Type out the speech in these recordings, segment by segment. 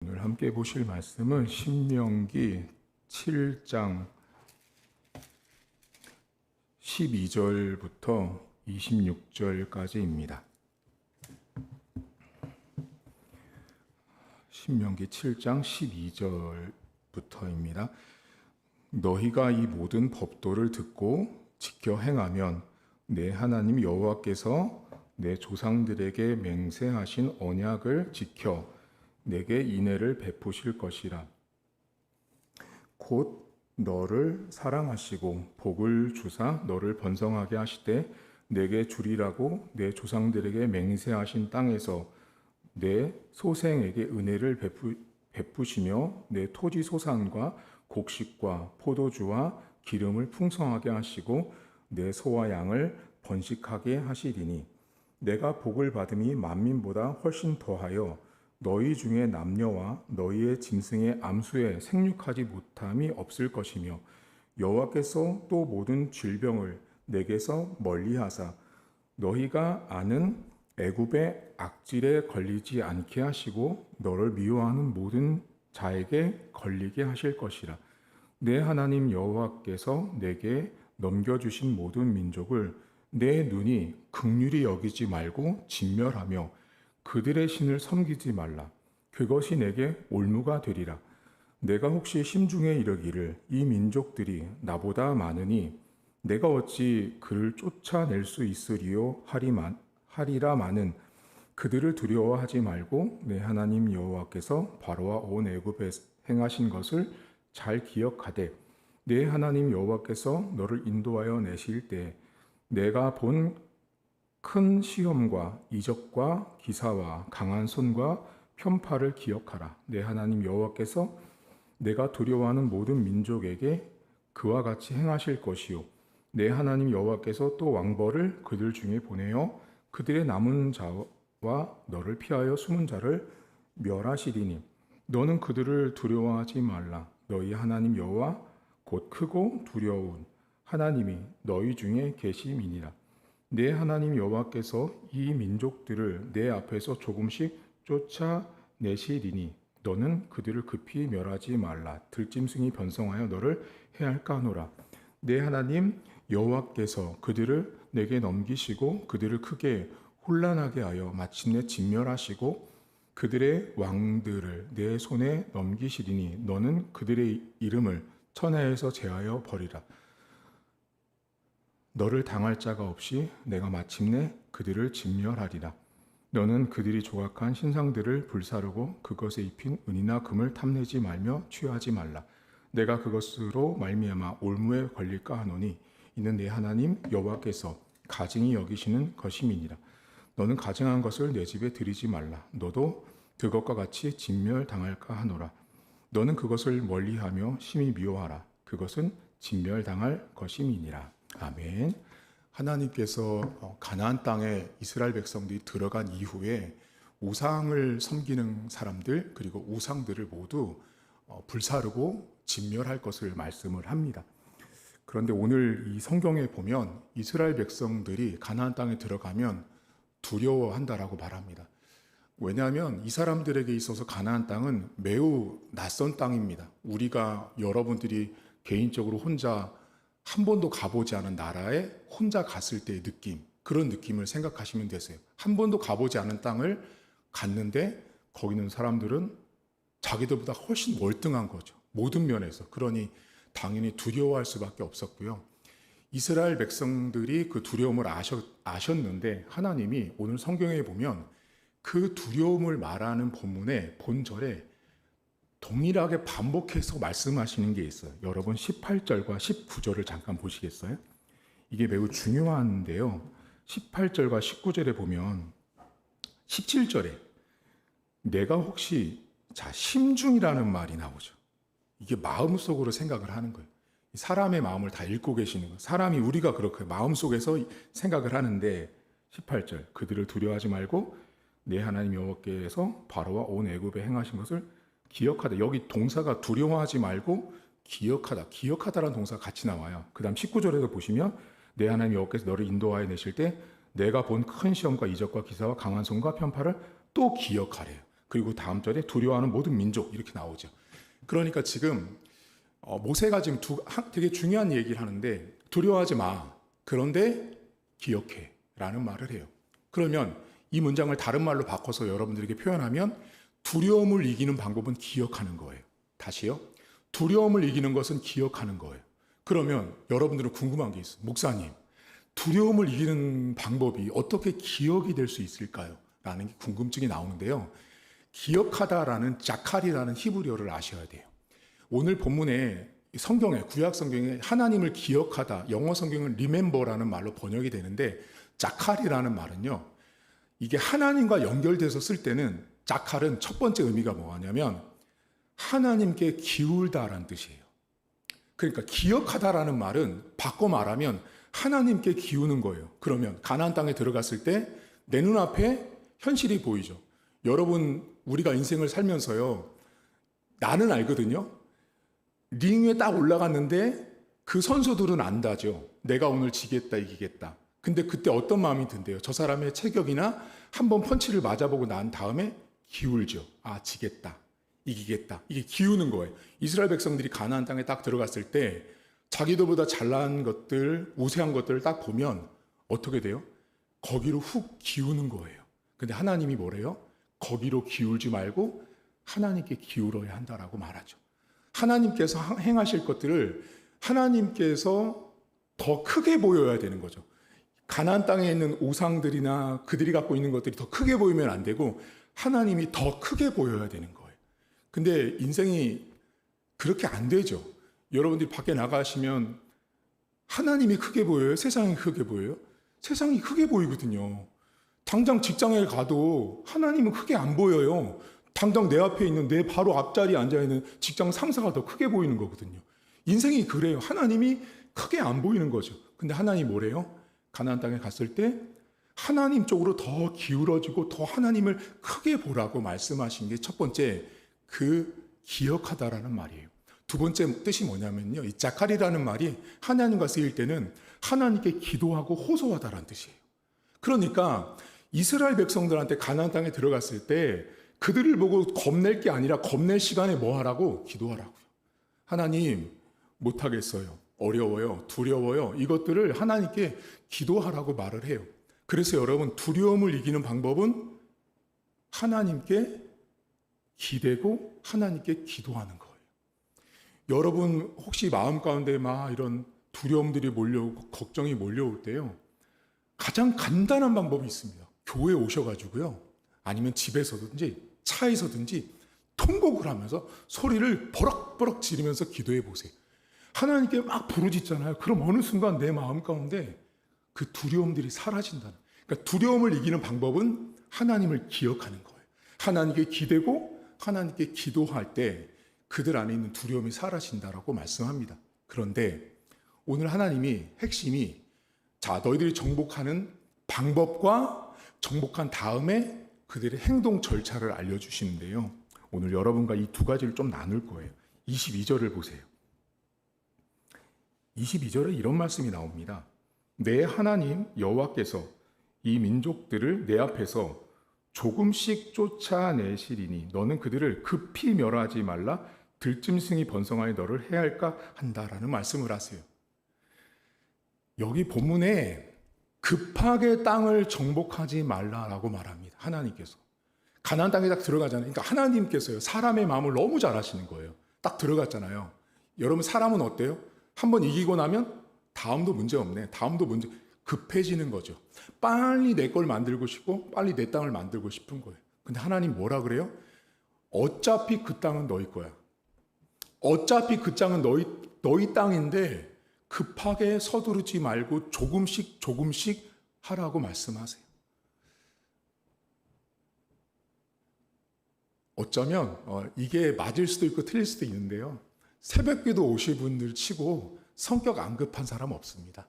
오늘 함께 보실 말씀은 신명기 7장 12절부터 26절까지입니다. 신명기 7장 12절부터입니다. 너희가 이 모든 법도를 듣고 지켜 행하면 내 하나님 여호와께서 내 조상들에게 맹세하신 언약을 지켜 내게 인애를 베푸실 것이라. 곧 너를 사랑하시고 복을 주사 너를 번성하게 하시되 내게 주리라고 내 조상들에게 맹세하신 땅에서 내 소생에게 은혜를 베푸시며 내 토지 소산과 곡식과 포도주와 기름을 풍성하게 하시고 내 소와 양을 번식하게 하시리니 내가 복을 받음이 만민보다 훨씬 더하여 너희 중에 남녀와 너희의 짐승의 암수에 생육하지 못함이 없을 것이며 여호와께서 또 모든 질병을 내게서 멀리하사 너희가 아는 애굽의 악질에 걸리지 않게 하시고 너를 미워하는 모든 자에게 걸리게 하실 것이라. 내 하나님 여호와께서 내게 넘겨주신 모든 민족을 내 눈이 긍휼히 여기지 말고 진멸하며 그들의 신을 섬기지 말라. 그것이 내게 올무가 되리라. 내가 혹시 심중에 이르기를 이 민족들이 나보다 많으니 내가 어찌 그를 쫓아낼 수 있으리요 하리라마는 그들을 두려워하지 말고 내 하나님 여호와께서 바로와 온 애굽에 행하신 것을 잘 기억하되 내 하나님 여호와께서 너를 인도하여 내실 때 내가 본 큰 시험과 이적과 기사와 강한 손과 편파를 기억하라. 내 하나님 여호와께서 내가 두려워하는 모든 민족에게 그와 같이 행하실 것이요 내 하나님 여호와께서 또 왕벌을 그들 중에 보내어 그들의 남은 자와 너를 피하여 숨은 자를 멸하시리니 너는 그들을 두려워하지 말라. 너희 하나님 여호와 곧 크고 두려운 하나님이 너희 중에 계심이니라. 내 하나님 여호와께서 이 민족들을 내 앞에서 조금씩 쫓아내시리니 너는 그들을 급히 멸하지 말라. 들짐승이 번성하여 너를 해할까 하노라. 내 하나님 여호와께서 그들을 내게 넘기시고 그들을 크게 혼란하게 하여 마침내 진멸하시고 그들의 왕들을 내 손에 넘기시리니 너는 그들의 이름을 천하에서 제하여 버리라. 너를 당할 자가 없이 내가 마침내 그들을 진멸하리라. 너는 그들이 조각한 신상들을 불사르고 그것에 입힌 은이나 금을 탐내지 말며 취하지 말라. 내가 그것으로 말미암아 올무에 걸릴까 하노니 이는 내 하나님 여호와께서 가증히 여기시는 것임이니라. 너는 가증한 것을 내 집에 들이지 말라. 너도 그것과 같이 진멸당할까 하노라. 너는 그것을 멀리하며 심히 미워하라. 그것은 진멸당할 것임이니라. 아멘. 하나님께서 가나안 땅에 이스라엘 백성들이 들어간 이후에 우상을 섬기는 사람들 그리고 우상들을 모두 불사르고 진멸할 것을 말씀을 합니다. 그런데 오늘 이 성경에 보면 이스라엘 백성들이 가나안 땅에 들어가면 두려워한다라고 말합니다. 왜냐하면 이 사람들에게 있어서 가나안 땅은 매우 낯선 땅입니다. 우리가 여러분들이 개인적으로 혼자 한 번도 가보지 않은 나라에 혼자 갔을 때의 느낌, 그런 느낌을 생각하시면 되세요. 한 번도 가보지 않은 땅을 갔는데 거기 있는 사람들은 자기들보다 훨씬 월등한 거죠. 모든 면에서. 그러니 당연히 두려워할 수밖에 없었고요. 이스라엘 백성들이 그 두려움을 아셨는데 하나님이 오늘 성경에 보면 그 두려움을 말하는 본문의 본절에 동일하게 반복해서 말씀하시는 게 있어요. 여러분 18절과 19절을 잠깐 보시겠어요? 이게 매우 중요한데요. 18절과 19절에 보면 17절에 내가 혹시 심중이라는 말이 나오죠. 이게 마음속으로 생각을 하는 거예요. 사람의 마음을 다 읽고 계시는 거예요. 사람이 우리가 그렇게 마음속에서 생각을 하는데 18절 그들을 두려워하지 말고 내 하나님 여호와께서 바로와 온 애굽에 행하신 것을 기억하다. 여기 동사가 두려워하지 말고 기억하다라는 동사가 같이 나와요. 그 다음 19절에도 보시면 내 하나님 여호와께서 너를 인도하여 내실 때 내가 본 큰 시험과 이적과 기사와 강한 손과 편파를 또 기억하래요. 그리고 다음 절에 두려워하는 모든 민족 이렇게 나오죠. 그러니까 지금 모세가 지금 되게 중요한 얘기를 하는데 두려워하지 마. 그런데 기억해 라는 말을 해요. 그러면 이 문장을 다른 말로 바꿔서 여러분들에게 표현하면 두려움을 이기는 방법은 기억하는 거예요. 다시요. 두려움을 이기는 것은 기억하는 거예요. 그러면 여러분들은 궁금한 게 있어요. 목사님, 두려움을 이기는 방법이 어떻게 기억이 될 수 있을까요? 라는 게 궁금증이 나오는데요. 기억하다라는 자칼이라는 히브리어를 아셔야 돼요. 오늘 본문에 성경에 구약 성경에 하나님을 기억하다, 영어 성경은 remember라는 말로 번역이 되는데 자칼이라는 말은요. 이게 하나님과 연결돼서 쓸 때는 자칼은 첫 번째 의미가 뭐냐면 하나님께 기울다라는 뜻이에요. 그러니까 기억하다라는 말은 바꿔 말하면 하나님께 기우는 거예요. 그러면 가나안 땅에 들어갔을 때 내 눈앞에 현실이 보이죠. 여러분 우리가 인생을 살면서요. 나는 알거든요. 링 위에 딱 올라갔는데 그 선수들은 안다죠. 내가 오늘 지겠다 이기겠다. 근데 그때 어떤 마음이 든대요. 저 사람의 체격이나 한번 펀치를 맞아보고 난 다음에 기울죠. 아 지겠다. 이기겠다. 이게 기우는 거예요. 이스라엘 백성들이 가나안 땅에 딱 들어갔을 때 자기들보다 잘난 것들, 우세한 것들을 딱 보면 어떻게 돼요? 거기로 훅 기우는 거예요. 근데 하나님이 뭐래요? 거기로 기울지 말고 하나님께 기울어야 한다라고 말하죠. 하나님께서 행하실 것들을 하나님께서 더 크게 보여야 되는 거죠. 가나안 땅에 있는 우상들이나 그들이 갖고 있는 것들이 더 크게 보이면 안 되고 하나님이 더 크게 보여야 되는 거예요. 근데 인생이 그렇게 안 되죠. 여러분들이 밖에 나가시면 하나님이 크게 보여요? 세상이 크게 보여요? 세상이 크게 보이거든요. 당장 직장에 가도 하나님은 크게 안 보여요. 당장 내 앞에 있는 내 바로 앞자리에 앉아있는 직장 상사가 더 크게 보이는 거거든요. 인생이 그래요. 하나님이 크게 안 보이는 거죠. 근데 하나님이 뭐래요? 가나안 땅에 갔을 때 하나님 쪽으로 더 기울어지고 더 하나님을 크게 보라고 말씀하신 게 첫 번째 그 기억하다라는 말이에요. 두 번째 뜻이 뭐냐면요. 이 자칼이라는 말이 하나님과 쓰일 때는 하나님께 기도하고 호소하다라는 뜻이에요. 그러니까 이스라엘 백성들한테 가나안 땅에 들어갔을 때 그들을 보고 겁낼 게 아니라 겁낼 시간에 뭐 하라고? 기도하라고요. 하나님 못하겠어요. 어려워요. 두려워요. 이것들을 하나님께 기도하라고 말을 해요. 그래서 여러분 두려움을 이기는 방법은 하나님께 기대고 하나님께 기도하는 거예요. 여러분 혹시 마음 가운데 막 이런 두려움들이 몰려오고 걱정이 몰려올 때요. 가장 간단한 방법이 있습니다. 교회에 오셔가지고요. 아니면 집에서든지 차에서든지 통곡을 하면서 소리를 버럭버럭 지르면서 기도해 보세요. 하나님께 막 부르짖잖아요. 그럼 어느 순간 내 마음 가운데 그 두려움들이 사라진다는. 그러니까 두려움을 이기는 방법은 하나님을 기억하는 거예요. 하나님께 기대고 하나님께 기도할 때 그들 안에 있는 두려움이 사라진다라고 말씀합니다. 그런데 오늘 하나님이 핵심이 자 너희들이 정복하는 방법과 정복한 다음에 그들의 행동 절차를 알려주시는데요. 오늘 여러분과 이 두 가지를 좀 나눌 거예요. 22절을 보세요. 22절에 이런 말씀이 나옵니다. 내 하나님 여호와께서 이 민족들을 내 앞에서 조금씩 쫓아내시리니 너는 그들을 급히 멸하지 말라 들짐승이 번성하여 너를 해할까 한다라는 말씀을 하세요. 여기 본문에 급하게 땅을 정복하지 말라라고 말합니다. 하나님께서. 가나안 땅에 딱 들어가잖아요. 그러니까 하나님께서요. 사람의 마음을 너무 잘 아시는 거예요. 딱 들어갔잖아요. 여러분 사람은 어때요? 한번 이기고 나면 다음도 문제 없네. 다음도 문제 급해지는 거죠. 빨리 내 걸 만들고 싶고 빨리 내 땅을 만들고 싶은 거예요. 근데 하나님 뭐라 그래요? 어차피 그 땅은 너희 거야. 어차피 그 땅은 너희 땅인데 급하게 서두르지 말고 조금씩 하라고 말씀하세요. 어쩌면 이게 맞을 수도 있고 틀릴 수도 있는데요. 새벽기도 오실 분들 치고 성격 안 급한 사람 없습니다.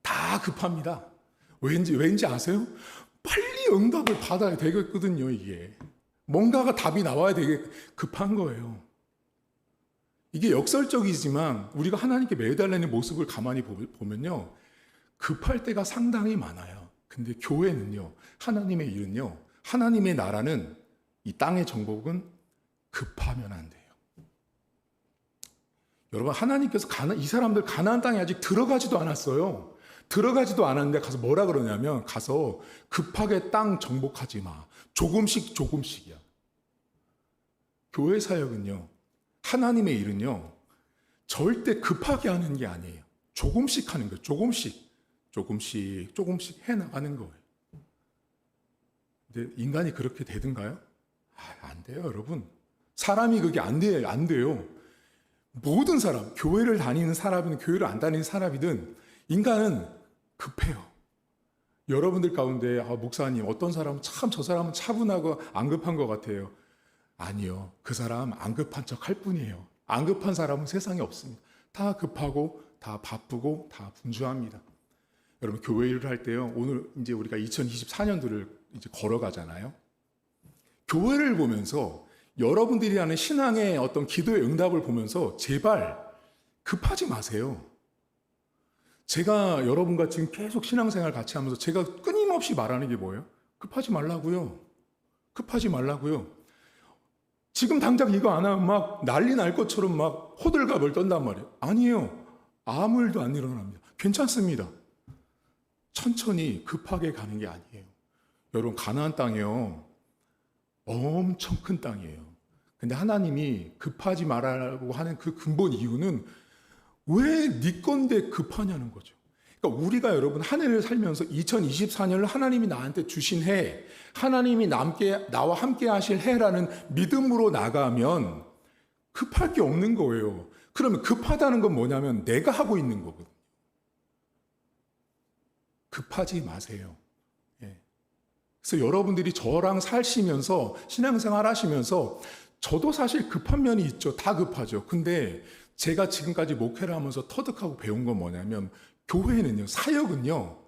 다 급합니다. 왠지 아세요? 빨리 응답을 받아야 되겠거든요. 이게 뭔가가 답이 나와야 되게 급한 거예요. 이게 역설적이지만 우리가 하나님께 매달리는 모습을 가만히 보면요. 급할 때가 상당히 많아요. 근데 교회는요. 하나님의 일은요. 하나님의 나라는 이 땅의 정복은 급하면 안 돼요. 여러분, 하나님께서 이 사람들 가나안 땅에 아직 들어가지도 않았어요. 들어가지도 않았는데 가서 뭐라 그러냐면, 가서 급하게 땅 정복하지 마. 조금씩 조금씩이야. 교회 사역은요, 하나님의 일은요, 절대 급하게 하는 게 아니에요. 조금씩 하는 거예요. 조금씩 해나가는 거예요. 근데 인간이 그렇게 되든가요? 안 돼요, 여러분. 사람이 그게 안 돼요. 안 돼요. 모든 사람, 교회를 다니는 사람이든 교회를 안 다니는 사람이든 인간은 급해요. 여러분들 가운데 목사님 어떤 사람은 참 저 사람은 차분하고 안 급한 것 같아요. 아니요. 그 사람 안 급한 척 할 뿐이에요. 안 급한 사람은 세상에 없습니다. 다 급하고 다 바쁘고 다 분주합니다. 여러분, 교회 일을 할 때요. 오늘 이제 우리가 2024년도를 이제 걸어가잖아요. 교회를 보면서 여러분들이 하는 신앙의 어떤 기도의 응답을 보면서 제발 급하지 마세요. 제가 여러분과 지금 계속 신앙생활 같이 하면서 제가 끊임없이 말하는 게 뭐예요? 급하지 말라고요. 급하지 말라고요. 지금 당장 이거 안 하면 막 난리 날 것처럼 막 호들갑을 떤단 말이에요. 아니에요. 아무 일도 안 일어납니다. 괜찮습니다. 천천히 급하게 가는 게 아니에요. 여러분, 가나안 땅이요. 엄청 큰 땅이에요. 근데 하나님이 급하지 말라고 하는 그 근본 이유는 왜 네 건데 급하냐는 거죠. 그러니까 우리가 여러분 한 해를 살면서 2024년을 하나님이 나한테 주신 해, 하나님이 나와 함께 하실 해라는 믿음으로 나가면 급할 게 없는 거예요. 그러면 급하다는 건 뭐냐면 내가 하고 있는 거거든요. 급하지 마세요. 그래서 여러분들이 저랑 사시면서 신앙생활 하시면서 저도 사실 급한 면이 있죠. 다 급하죠. 근데 제가 지금까지 목회를 하면서 터득하고 배운 건 뭐냐면 교회는요, 사역은요,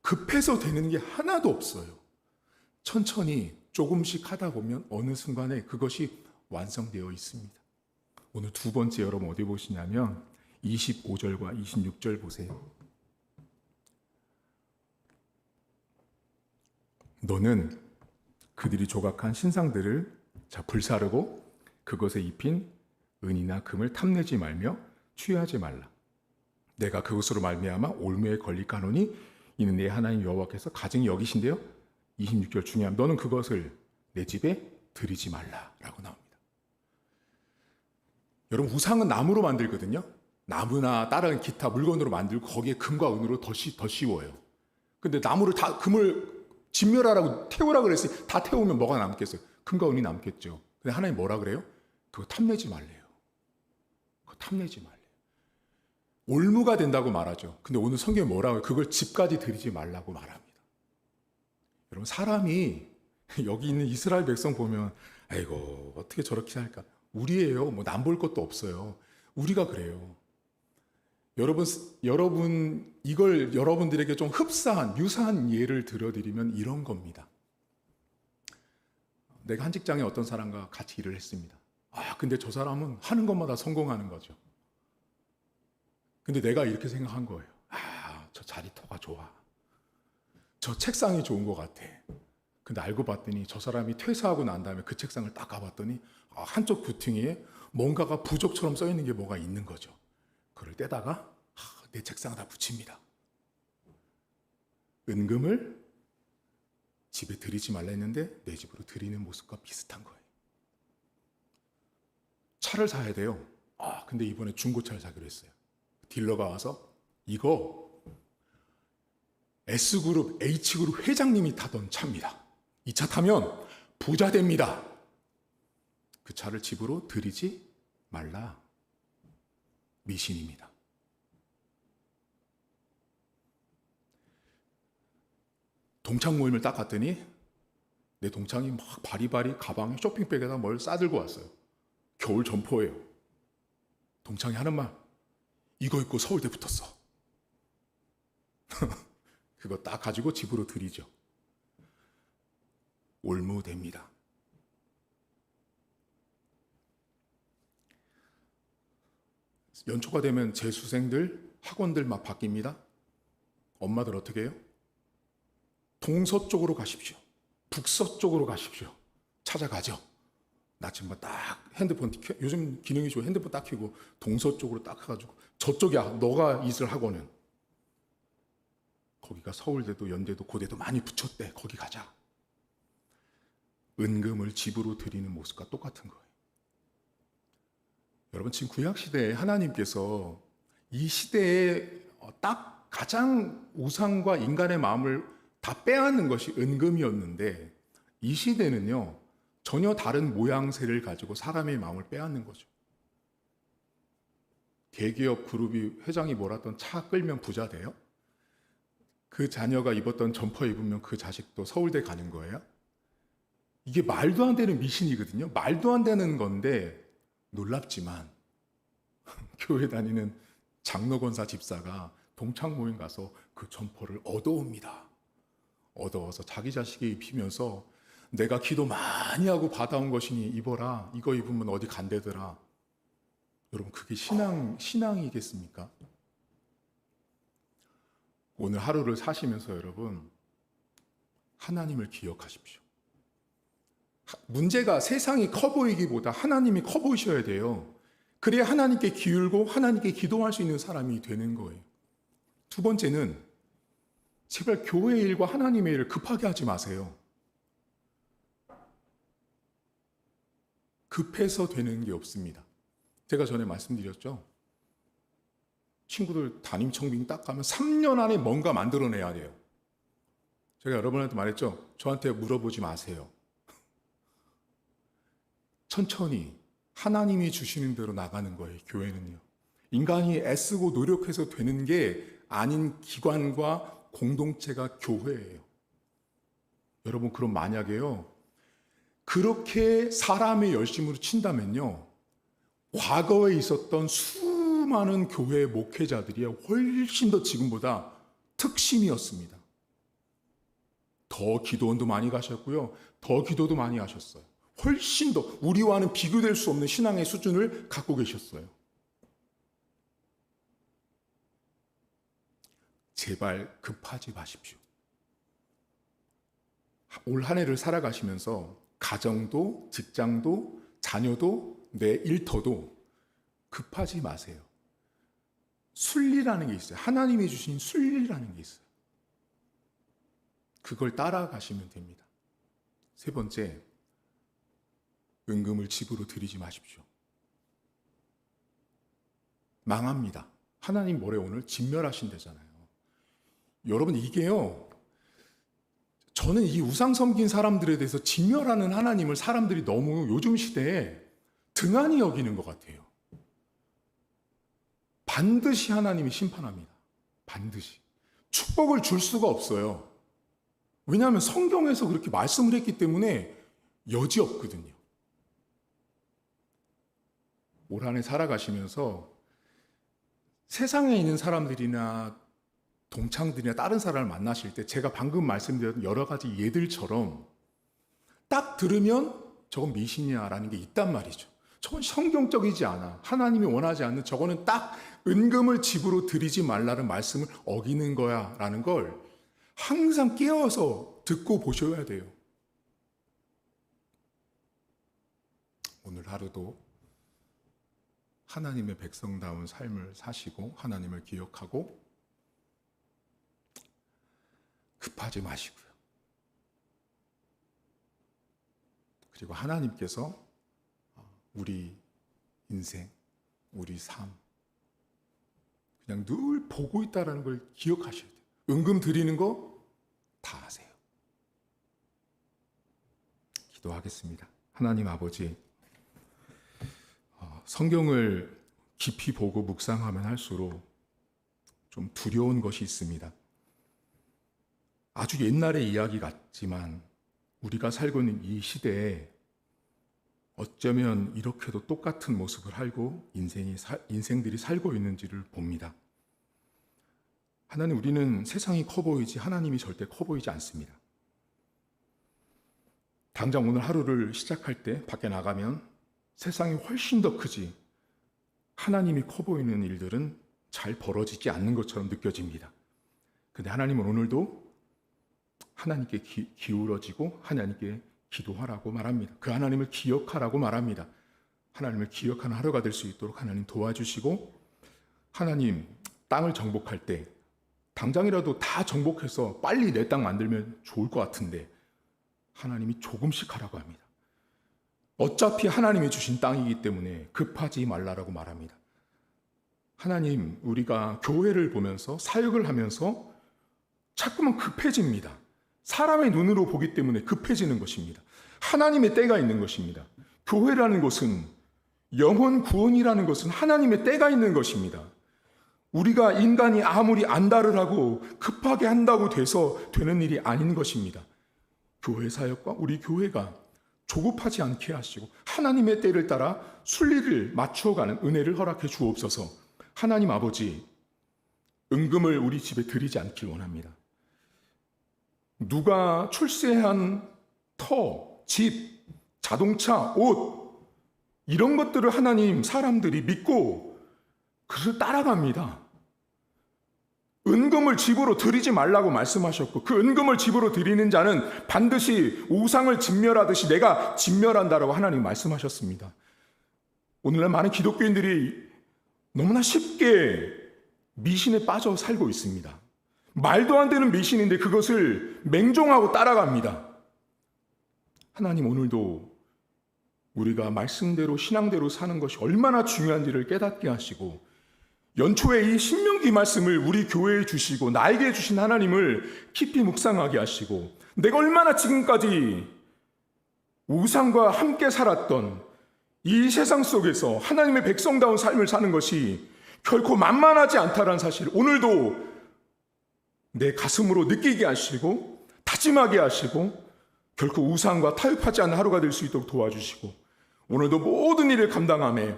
급해서 되는 게 하나도 없어요. 천천히 조금씩 하다 보면 어느 순간에 그것이 완성되어 있습니다. 오늘 두 번째 여러분 어디 보시냐면 25절과 26절 보세요. 너는 그들이 조각한 신상들을 불사르고 그것에 입힌 은이나 금을 탐내지 말며 취하지 말라. 내가 그것으로 말미암아 올무에 걸릴까 하노니 이는 내 하나님 여호와께서 가증히 여기신대요. 26절 중요함. 너는 그것을 내 집에 들이지 말라라고 나옵니다. 여러분, 우상은 나무로 만들거든요. 나무나 다른 기타 물건으로 만들고 거기에 금과 은으로 더 씌워요. 근데 나무를 다 금을 진멸하라고 태우라 그랬어요. 다 태우면 뭐가 남겠어요? 금과 은이 남겠죠. 근데 하나님 뭐라 그래요? 그거 탐내지 말래요. 그거 탐내지 말래요. 올무가 된다고 말하죠. 근데 오늘 성경에 뭐라고 해요? 그걸 집까지 들이지 말라고 말합니다. 여러분, 사람이 여기 있는 이스라엘 백성 보면 아이고 어떻게 저렇게 할까? 우리예요. 뭐 남 볼 것도 없어요. 우리가 그래요. 여러분 이걸 여러분들에게 좀 유사한 예를 들어드리면 이런 겁니다. 내가 한 직장에 어떤 사람과 같이 일을 했습니다. 근데 저 사람은 하는 것마다 성공하는 거죠. 근데 내가 이렇게 생각한 거예요. 저 자리터가 좋아. 저 책상이 좋은 것 같아. 근데 알고 봤더니 저 사람이 퇴사하고 난 다음에 그 책상을 딱 가봤더니 한쪽 구퉁이에 뭔가가 부적처럼 써 있는 게 뭐가 있는 거죠. 그걸 떼다가 내 책상에다 붙입니다. 은금을 집에 들이지 말라 했는데 내 집으로 들이는 모습과 비슷한 거예요. 차를 사야 돼요. 근데 이번에 중고차를 사기로 했어요. 딜러가 와서 이거 S그룹, H그룹 회장님이 타던 차입니다. 이 차 타면 부자 됩니다. 그 차를 집으로 들이지 말라. 미신입니다. 동창 모임을 딱 갔더니 내 동창이 막 바리바리 가방에 쇼핑백에다 뭘 싸들고 왔어요. 겨울 점퍼예요. 동창이 하는 말, 이거 입고 서울대 붙었어. 그거 딱 가지고 집으로 들이죠. 올무됩니다. 연초가 되면 재수생들, 학원들 막 바뀝니다. 엄마들 어떻게 해요? 동서쪽으로 가십시오. 북서쪽으로 가십시오. 찾아가죠. 나침반 딱 핸드폰 요즘 기능이 좋아 핸드폰 딱 켜고 동서쪽으로 딱 가가지고 저쪽이야 너가 있을 학원은 거기가 서울대도 연대도 고대도 많이 붙였대. 거기 가자. 은금을 집으로 드리는 모습과 똑같은 거예요. 여러분 지금 구약시대에 하나님께서 이 시대에 딱 가장 우상과 인간의 마음을 다 빼앗는 것이 은금이었는데 이 시대는요 전혀 다른 모양새를 가지고 사람의 마음을 빼앗는 거죠. 대기업 그룹이 회장이 몰았던 차 끌면 부자 돼요? 그 자녀가 입었던 점퍼 입으면 그 자식도 서울대 가는 거예요? 이게 말도 안 되는 미신이거든요. 말도 안 되는 건데 놀랍지만 교회 다니는 장로권사 집사가 동창 모임 가서 그 점퍼를 얻어옵니다. 얻어와서 자기 자식이 입히면서 내가 기도 많이 하고 받아온 것이니 입어라. 이거 입으면 어디 간대더라. 여러분 그게 신앙이겠습니까? 오늘 하루를 사시면서 여러분 하나님을 기억하십시오. 문제가 세상이 커 보이기보다 하나님이 커 보이셔야 돼요. 그래야 하나님께 기울고 하나님께 기도할 수 있는 사람이 되는 거예요. 두 번째는 제발 교회 일과 하나님의 일을 급하게 하지 마세요. 급해서 되는 게 없습니다. 제가 전에 말씀드렸죠. 친구들 담임 청빙 딱 가면 3년 안에 뭔가 만들어내야 돼요. 제가 여러분한테 말했죠. 저한테 물어보지 마세요. 천천히 하나님이 주시는 대로 나가는 거예요. 교회는요. 인간이 애쓰고 노력해서 되는 게 아닌 기관과 공동체가 교회예요. 여러분 그럼 만약에요. 그렇게 사람의 열심으로 친다면요. 과거에 있었던 수많은 교회 목회자들이 훨씬 더 지금보다 특심이었습니다. 더 기도원도 많이 가셨고요. 더 기도도 많이 하셨어요. 훨씬 더 우리와는 비교될 수 없는 신앙의 수준을 갖고 계셨어요. 제발 급하지 마십시오. 올 한 해를 살아가시면서 가정도 직장도 자녀도 내 일터도 급하지 마세요. 순리라는 게 있어요. 하나님이 주신 순리라는 게 있어요. 그걸 따라가시면 됩니다. 세 번째, 은금을 집으로 드리지 마십시오. 망합니다. 하나님 모레 오늘 진멸하신대잖아요. 여러분 이게요. 저는 이 우상 섬긴 사람들에 대해서 진멸하는 하나님을 사람들이 너무 요즘 시대에 등한히 여기는 것 같아요. 반드시 하나님이 심판합니다. 반드시. 축복을 줄 수가 없어요. 왜냐하면 성경에서 그렇게 말씀을 했기 때문에 여지 없거든요. 올 한 해 살아가시면서 세상에 있는 사람들이나 동창들이나 다른 사람을 만나실 때 제가 방금 말씀드렸던 여러 가지 예들처럼 딱 들으면 저건 미신이야라는 게 있단 말이죠. 저건 성경적이지 않아. 하나님이 원하지 않는 저거는 딱 은금을 집으로 드리지 말라는 말씀을 어기는 거야 라는 걸 항상 깨어서 듣고 보셔야 돼요. 오늘 하루도 하나님의 백성다운 삶을 사시고 하나님을 기억하고 급하지 마시고요. 그리고 하나님께서 우리 인생, 우리 삶 그냥 늘 보고 있다는 걸 기억하셔야 돼요. 은금 드리는 거 다 아세요. 기도하겠습니다. 하나님 아버지, 성경을 깊이 보고 묵상하면 할수록 좀 두려운 것이 있습니다. 아주 옛날의 이야기 같지만 우리가 살고 있는 이 시대에 어쩌면 이렇게도 똑같은 모습을 하고 인생들이 살고 있는지를 봅니다. 하나님, 우리는 세상이 커 보이지 하나님이 절대 커 보이지 않습니다. 당장 오늘 하루를 시작할 때 밖에 나가면 세상이 훨씬 더 크지 하나님이 커 보이는 일들은 잘 벌어지지 않는 것처럼 느껴집니다. 근데 하나님은 오늘도 하나님께 기울어지고 하나님께 기도하라고 말합니다. 그 하나님을 기억하라고 말합니다. 하나님을 기억하는 하루가 될 수 있도록 하나님 도와주시고, 하나님 땅을 정복할 때 당장이라도 다 정복해서 빨리 내 땅 만들면 좋을 것 같은데 하나님이 조금씩 하라고 합니다. 어차피 하나님이 주신 땅이기 때문에 급하지 말라라고 말합니다. 하나님, 우리가 교회를 보면서 사역을 하면서 자꾸만 급해집니다. 사람의 눈으로 보기 때문에 급해지는 것입니다. 하나님의 때가 있는 것입니다. 교회라는 것은, 영혼 구원이라는 것은 하나님의 때가 있는 것입니다. 우리가 인간이 아무리 안다를 하고 급하게 한다고 돼서 되는 일이 아닌 것입니다. 교회 사역과 우리 교회가 조급하지 않게 하시고 하나님의 때를 따라 순리를 맞추어가는 은혜를 허락해 주옵소서. 하나님 아버지, 은금을 우리 집에 드리지 않길 원합니다. 누가 출세한 터, 집, 자동차, 옷, 이런 것들을 하나님 사람들이 믿고 그것을 따라갑니다. 은금을 집으로 드리지 말라고 말씀하셨고, 그 은금을 집으로 드리는 자는 반드시 우상을 진멸하듯이 내가 진멸한다라고 하나님 말씀하셨습니다. 오늘날 많은 기독교인들이 너무나 쉽게 미신에 빠져 살고 있습니다. 말도 안 되는 미신인데 그것을 맹종하고 따라갑니다. 하나님, 오늘도 우리가 말씀대로 신앙대로 사는 것이 얼마나 중요한지를 깨닫게 하시고, 연초에 이 신명기 말씀을 우리 교회에 주시고 나에게 주신 하나님을 깊이 묵상하게 하시고, 내가 얼마나 지금까지 우상과 함께 살았던 이 세상 속에서 하나님의 백성다운 삶을 사는 것이 결코 만만하지 않다는 사실을 오늘도 내 가슴으로 느끼게 하시고 다짐하게 하시고, 결코 우상과 타협하지 않는 하루가 될 수 있도록 도와주시고, 오늘도 모든 일을 감당하며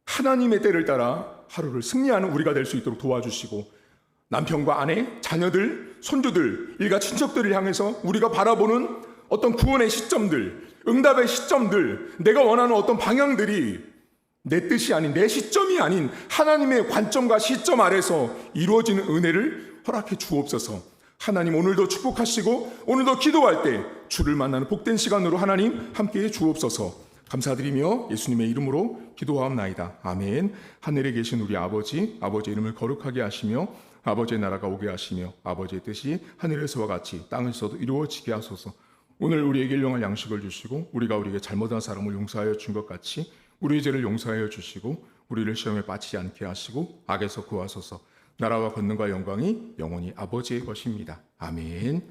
하나님의 때를 따라 하루를 승리하는 우리가 될 수 있도록 도와주시고, 남편과 아내, 자녀들, 손주들, 일가 친척들을 향해서 우리가 바라보는 어떤 구원의 시점들, 응답의 시점들, 내가 원하는 어떤 방향들이 내 뜻이 아닌, 내 시점이 아닌 하나님의 관점과 시점 아래서 이루어지는 은혜를 허락해 주옵소서. 하나님, 오늘도 축복하시고 오늘도 기도할 때 주를 만나는 복된 시간으로 하나님 함께해 주옵소서. 감사드리며 예수님의 이름으로 기도하옵나이다. 아멘. 하늘에 계신 우리 아버지, 아버지의 이름을 거룩하게 하시며 아버지의 나라가 오게 하시며 아버지의 뜻이 하늘에서와 같이 땅에서도 이루어지게 하소서. 오늘 우리에게 일용할 양식을 주시고 우리가 우리에게 잘못한 사람을 용서하여 준 것 같이 우리의 죄를 용서하여 주시고 우리를 시험에 빠지지 않게 하시고 악에서 구하소서. 나라와 권능과 영광이 영원히 아버지의 것입니다. 아멘.